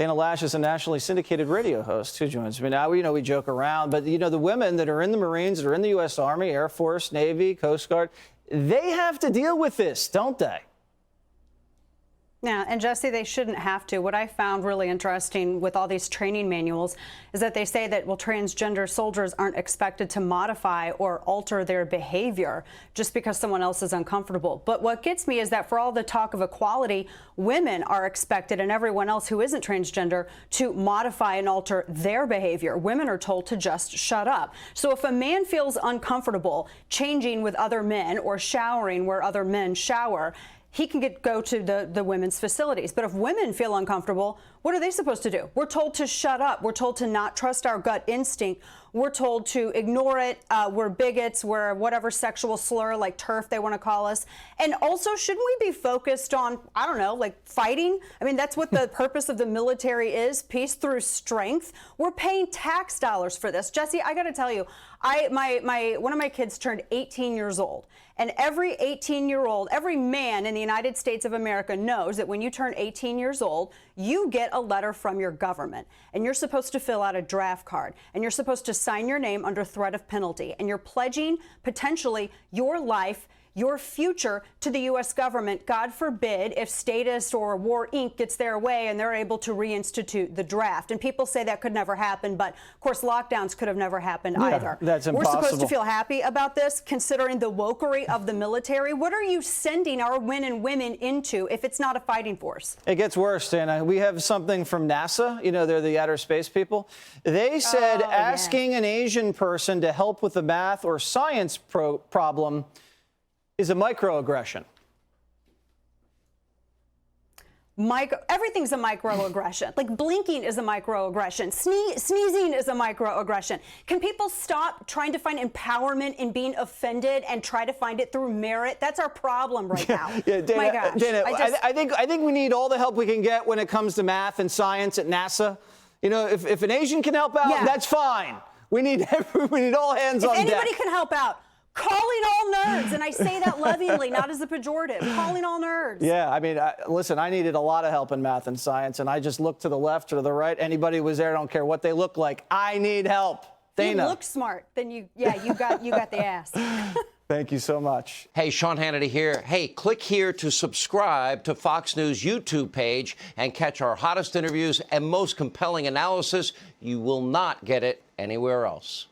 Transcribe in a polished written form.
Dana Loesch is a nationally syndicated radio host who joins me now. We joke around, but the women that are in the Marines, that are in the U.S. Army, Air Force, Navy, Coast Guard, they have to deal with this, don't they? Yeah, and Jesse, they shouldn't have to. What I found really interesting with all these training manuals is that they say that, well, transgender soldiers aren't expected to modify or alter their behavior just because someone else is uncomfortable. But what gets me is that for all the talk of equality, women are expected, and everyone else who isn't transgender, to modify and alter their behavior. Women are told to just shut up. So if a man feels uncomfortable changing with other men or showering where other men shower, he can go to the women's facilities. But if women feel uncomfortable, what are they supposed to do? We're told to shut up. We're told to not trust our gut instinct. We're told to ignore it. We're bigots. We're whatever sexual slur like TERF they want to call us. And also, shouldn't we be focused on, I don't know, like fighting? I mean, that's what the purpose of the military is, peace through strength. We're paying tax dollars for this. Jesse, I got to tell you, one of my kids turned 18 years old. And every 18-year-old, every man in the United States of America knows that when you turn 18 years old, you get a letter from your government. And you're supposed to fill out a draft card. And you're supposed to sign your name under threat of penalty. And you're pledging potentially your life, your future to the U.S. government. God forbid if Status or War Inc. gets their way and they're able to reinstitute the draft. And people say that could never happen, but of course lockdowns could have never happened either. That's impossible. We're supposed to feel happy about this, considering the wokery of the military. What are you sending our men and women into if it's not a fighting force? It gets worse, Dana. We have something from NASA. They're the outer space people. They said asking an Asian person to help with a math or science problem is a microaggression. Everything's a microaggression. Like blinking is a microaggression. Sneezing is a microaggression. Can people stop trying to find empowerment in being offended and try to find it through merit? That's our problem right now. Yeah, Dana, my gosh. Dana, I think we need all the help we can get when it comes to math and science at NASA. If an Asian can help out, that's fine. We need all hands on deck. If anybody can help out, calling all nerds, and I say that lovingly, not as a pejorative, calling all nerds. Yeah, I mean, listen, I needed a lot of help in math and science, and I just looked to the left or to the right. Anybody who was there, I don't care what they look like. I need help. Dana. You look smart. Then you got the ass. Thank you so much. Hey, Sean Hannity here. Hey, click here to subscribe to Fox News YouTube page and catch our hottest interviews and most compelling analysis. You will not get it anywhere else.